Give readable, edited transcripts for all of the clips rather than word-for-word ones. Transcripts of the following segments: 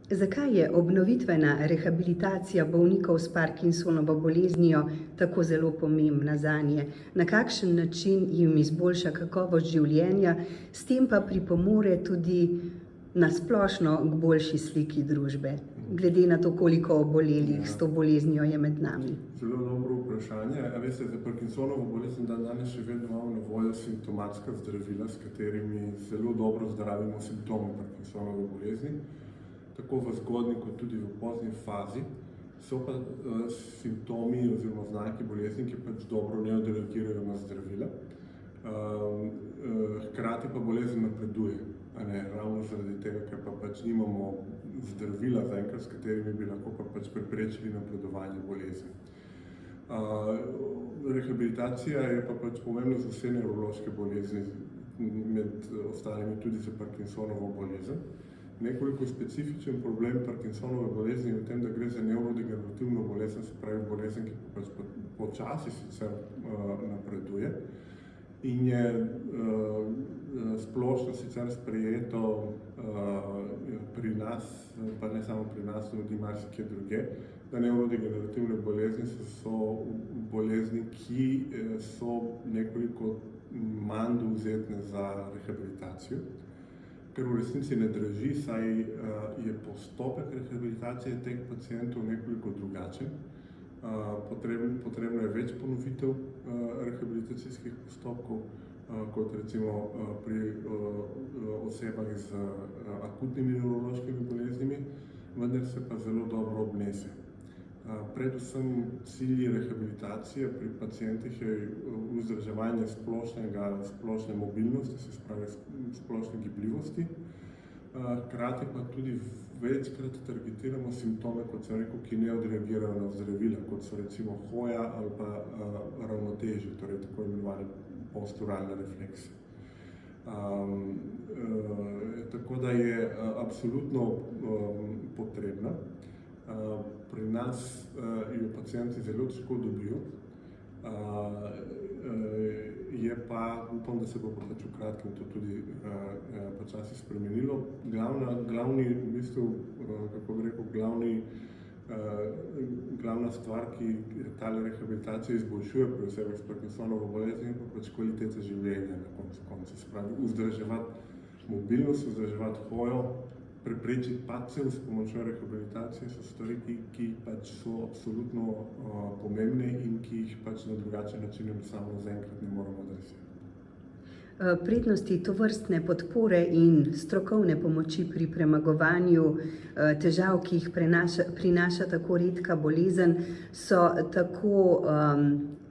Zakaj je obnovitvena rehabilitacija bolnikov s Parkinsonovo boleznijo tako zelo pomembna zanje? Na kakšen način jim izboljša kakovost življenja, s tem pa pripomore tudi na splošno k boljši sliki družbe, glede na to, koliko obolelih s to boleznijo je med nami? Zelo dobro vprašanje. Veste, za Parkinsonovo bolezen danes še vedno imamo na voljo simptomatska zdravila, s katerimi zelo dobro zdravimo simptome Parkinsonove bolezni, tako v zgodnji kot tudi v pozni fazi. So pa simptomi oziroma znaki bolezni, ki pač dobro ne odreagirajo na zdravila. Hkrati pa bolezen napreduje, ravno zaradi tega, ker pa pač nimamo zdravila zaenkrat, s katerimi bi lahko pa pač preprečili napredovanje bolezni. Rehabilitacija je pa pač pomembna za vse nevrološke bolezni, med ostalimi tudi za Parkinsonovo bolezen. Nekoliko specifičen problem Parkinsonove bolezni je v tem, da gre za nevrodegenerativno bolezen, se pravi bolezen, ki pač počasi sicer napreduje in je splošno sicer sprejeto pri nas, pa ne samo pri nas, tudi marsikje druge, da nevrodegenerativne bolezni so bolezni, ki so nekoliko manj dovzetne za rehabilitacijo, ker v resnici ne drži, saj je postopek rehabilitacije teh pacientov nekoliko drugačen. Potrebno je več ponovitev rehabilitacijskih postopkov, kot recimo pri osebah z akutnimi nevrološkimi boleznimi, vendar se pa zelo dobro obnese. Predvsem cilji rehabilitacije pri pacientih je vzdrževanje splošne mobilnosti, se pravi splošne gibljivosti. Hkrati pa tudi večkrat targetiramo simptome, kot sem rekel, ki ne odreagirajo na zdravila, kot so recimo hoja ali pa ravnotežje, torej tako imenovane posturalne reflekse. Tako da je absolutno potrebna. Pri nas jo pacienti zelo težko dobijo, je pa, upam, da se bo pač v kratkem to tudi počasi spremenilo. Glavni, v bistvu, kako bi rekel, glavna stvar, ki tale rehabilitacijo izboljšuje pri osebah s Parkinsonovo boleznijo, je pa pač kvaliteta življenja na koncu. Se pravi, vzdrževati mobilnost, vzdrževati hojo, preprečiti padcev s pomočjo rehabilitacije so stvari, ki pač so absolutno pomembne in ki jih pač na drugačen način samo zaenkrat ne moremo adresirati. Prednosti tovrstne podpore in strokovne pomoči pri premagovanju težav, ki jih prinaša tako redka bolezen, so tako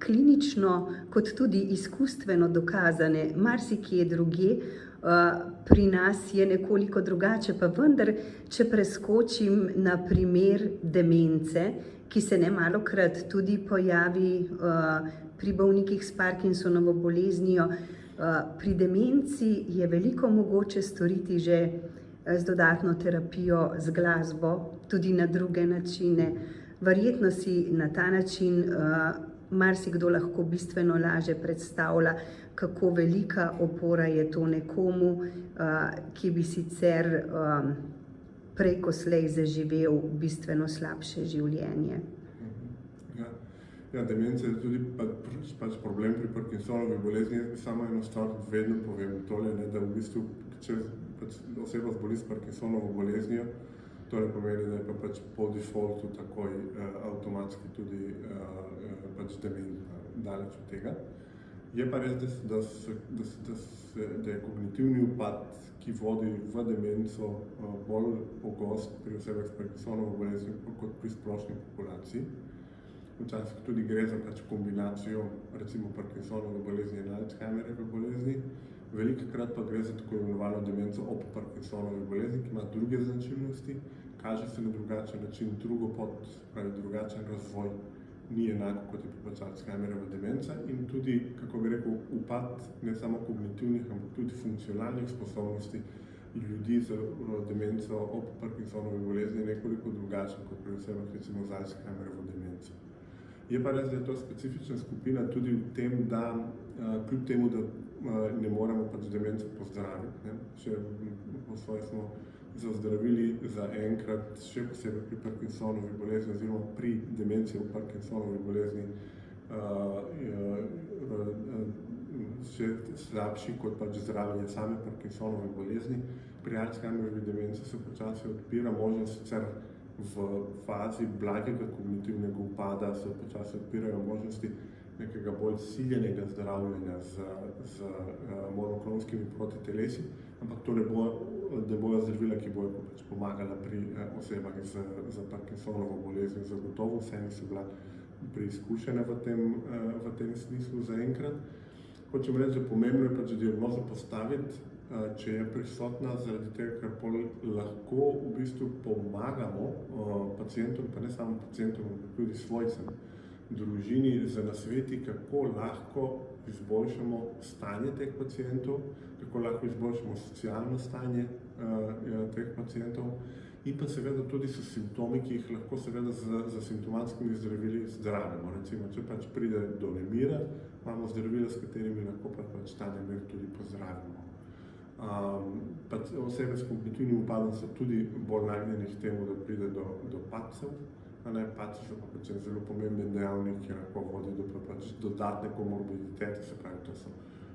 klinično kot tudi izkustveno dokazane. Marsikje drugje, pri nas je nekoliko drugače, pa vendar, če preskočim na primer demence, ki se nemalokrat tudi pojavi pri bolnikih s Parkinsonovo boleznijo. Pri demenci je veliko mogoče storiti že z dodatno terapijo, z glasbo, tudi na druge načine. Verjetno si na ta način marsikdo lahko bistveno lažje predstavlja, kako velika opora je to nekomu, ki bi sicer prej ko slej zaživel bistveno slabše življenje. Ja, demenca je tudi pač problem pri Parkinsonovi bolezni. Samo eno stvar vedno povem tole, da v bistvu, če oseba zboli s Parkinsonovo boleznijo, to ne pomeni, da je pa pač po defaultu takoj avtomatski tudi pač dementna, daleč od tega. Je pa res, da je kognitivni upad, ki vodi v demenco, bolj pogost pri osebah s Parkinsonovo boleznijo kot pri splošni populaciji. Včasih tudi gre za pač kombinacijo recimo Parkinsonove bolezni in Alzheimerjeve bolezni. Velikokrat pa gre za tako imenovano demenco ob Parkinsonovi bolezni, ki ima druge značilnosti, kaže se na drugačen način, drugačen razvoj, ni enako kot je pač Alzheimerjeva demenca in tudi, kako bi rekel, upad ne samo kognitivnih, ampak tudi funkcionalnih sposobnosti ljudi z demenco ob Parkinsonovi bolezni nekoliko drugačen kot pri osebah recimo z Alzheimerjevo demenco. Je pa res, da je to specifična skupina tudi v tem, da kljub temu, da ne moremo pač demenco pozdraviti, po svoje smo z zdravili zaenkrat, še posebej pri Parkinsonovi bolezni oziroma pri demenciji v Parkinsonovi bolezni, še slabši kot pač zdravljenje same Parkinsonove bolezni. Pri Alzheimerjevi demenci se počasi odpira možnost, sicer v fazi blagega kognitivnega upada se počasi odpirajo možnosti nekega bolj siljenega zdravljenja z monoklonskimi protitelesi, ampak to ne bojo zdravila, ki bojo pač pomagala pri osebah z Parkinsonovo bolezni. Zagotovo vse niso bila preizkušene v tem smislu zaenkrat. Hočem reči, da pomembno je pač diagnozo postaviti, če je prisotna, zaradi tega, ker pol lahko v bistvu pomagamo pacientom, pa ne samo pacientom, ampak tudi svojcem, družini z nasveti, kako lahko izboljšamo stanje teh pacientov, kako lahko izboljšamo socialno stanje teh pacientov in pa seveda tudi so simptomi, ki jih lahko seveda z simptomatskimi zdravili zdravimo. Recimo, če pač pride do nemira, imamo zdravila, s katerimi lahko pač ta nemir tudi pozdravimo. Osebe s kognitivnim upadom so tudi bolj nagnjeni k temu, da pride do padcev. Padci so pa pač zelo pomemben dejavnik, ki lahko vodi do pač dodatne komorbiditete, se pravi, to so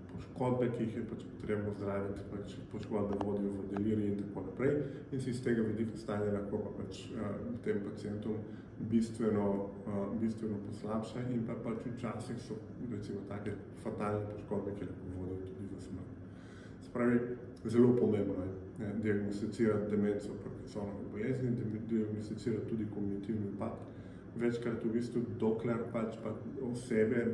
poškodbe, ki jih je pač potrebno zdraviti, pač poškodbe vodijo v delirij in tako naprej. In si iz tega vidika stanje lahko pa pač tem pacientom bistveno poslabša in pa pač včasih so recimo take fatalne poškodbe, ki lahko vodijo tudi v smrt. Se pravi, zelo pomembno je diagnosticirati demenco Parkinsonovi bolezni, diagnosticirati tudi kognitivni upad. Večkrat v bistvu, dokler pač pa osebe,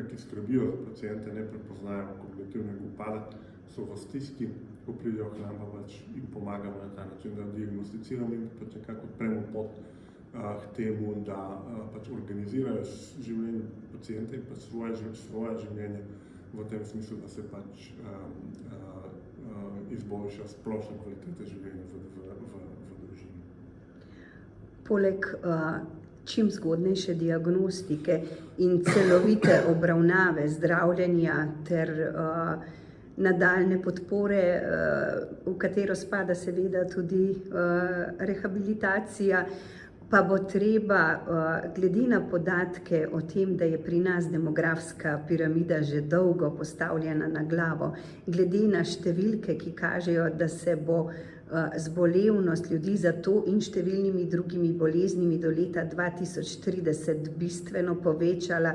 ki skrbijo za paciente, ne prepoznajo kognitivnega upada, so v stiski, ko pridejo k nam, pa pač jim pomagamo na ta način, da diagnosticiramo in pač nekako odpremo pot k temu, da pač organizirajo življenje paciente in pač svoje življenje v tem smislu, da se pač izboljša splošna kvaliteta življenja v družini. Poleg čim zgodnejše diagnostike in celovite obravnave, zdravljenja ter nadaljne podpore, v katero spada seveda tudi rehabilitacija, pa bo treba, glede na podatke o tem, da je pri nas demografska piramida že dolgo postavljena na glavo, glede na številke, ki kažejo, da se bo zbolevnost ljudi za to in številnimi drugimi boleznimi do leta 2030 bistveno povečala,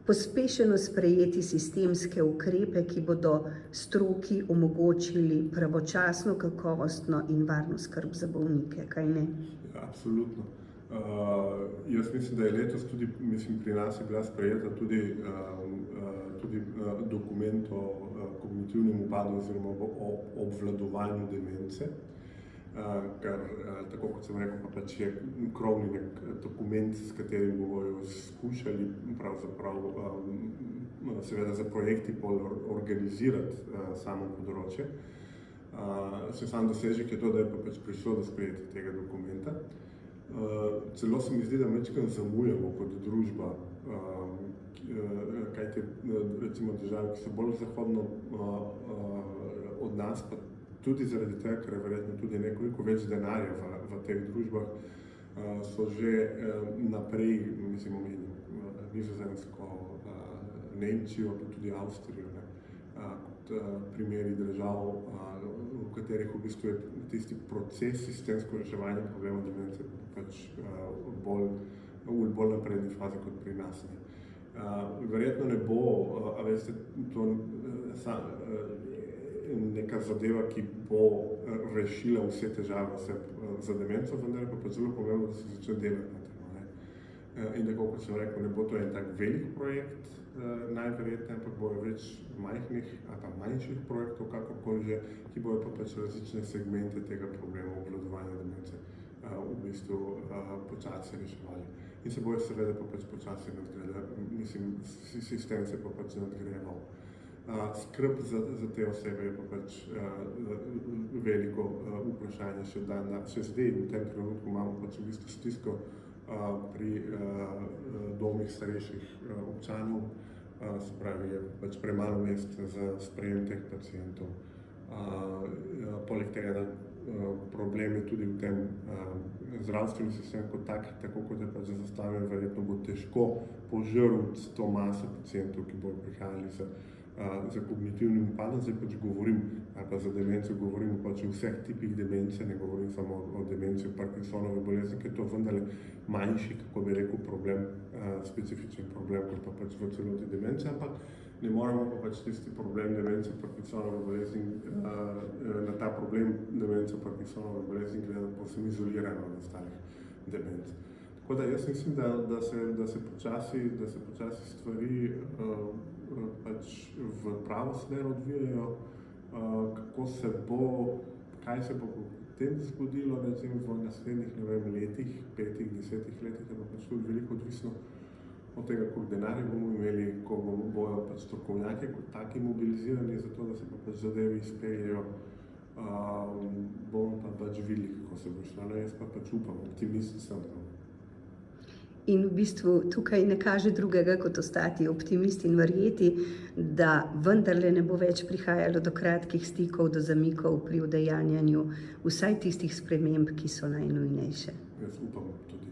pospešeno sprejeti sistemske ukrepe, ki bodo stroki omogočili pravočasno, kakovostno in varno skrb za bolnike, kaj ne? Absolutno. Jaz mislim, da je letos tudi, pri nas je bila sprejeta tudi dokument o kognitivnem upadu oziroma o obvladovanju demence, kar, tako kot sem rekel, pa pač je krovni nek dokument, s katerim bojo skušali pravzaprav seveda za projekti organizirati samo področje. Še sam dosežek je to, da je pa pač prišlo do sprejetja tega dokumenta. Celo se mi zdi, da majčkeno zamujamo kot družba, kajti recimo države, ki so bolj zahodno od nas, pa tudi zaradi tega, ker je verjetno tudi nekoliko več denarja v teh družbah, so že naprej, mislim, omenjamo Nizozemsko, Nemčijo, pa tudi Avstrijo, kot primeri držav, v katerih v bistvu je tisti proces sistemsko reševanja problema demence pač bolj napredni fazi kot pri nas. Verjetno ne bo, a veste, to neka zadeva, ki bo rešila vse težave za demenco, vendar pa pač zelo pomembno, da se začne delati na tem. In tako, kot sem rekel, ne bo to en tak velik projekt, najverjetneje, ampak bojo več majhnih ali pa manjših projektov, kakorkoli že, ki bojo pa pač različne segmente tega problema obvladovanja demence v bistvu počasi reševali. In se bojo seveda pa pač počasi nadgradili, mislim, sistem se pa pač nadgrajeval. Skrb za te osebe je pa pač veliko vprašanje še zdaj, v tem trenutku imamo pač v bistvu stisko pri domih starejših občanov, se pravi, je pač premalo mest za sprejem teh pacientov. Poleg tega, da probleme tudi v tem zdravstvenem sistemu kot tak, tako kot je pač zastavljen, verjetno bo težko požrti to maso pacientov, ki bodo prihajali za kognitivnim upadom. Zdaj pač govorim, ali pa za demenco govorim pač o vseh tipih demence, ne govorim samo o demenci, o Parkinsonove bolezni, ker je to vendarle manjši, kako bi rekel, problem, specifičen problem, kot pa pač v celoti demence, ampak ne moremo pa pač tisti problem demence Parkinsonove bolezni, na ta problem demence Parkinsonove bolezni gledati povsem izolirano od ostalih demenc. Tako da jaz mislim, da se počasi stvari pač v pravo smer odvijajo, kaj se bo potem zgodilo, recimo v naslednjih, ne vem, letih, 5, 10 letih, je pa pač tudi veliko odvisno od tega, koliko denarja bomo imeli, ko bojo pač strokovnjaki kot taki mobilizirani za to, da se pa pač zadeve izpeljejo, bomo pa pač videli, kako se bo šlo. Jaz pa pač upam, optimist sem. In v bistvu tukaj ne kaže drugega, kot ostati optimist in verjeti, da vendarle ne bo več prihajalo do kratkih stikov, do zamikov pri udejanjanju vsaj tistih sprememb, ki so najnujnejše. Jaz upam tudi.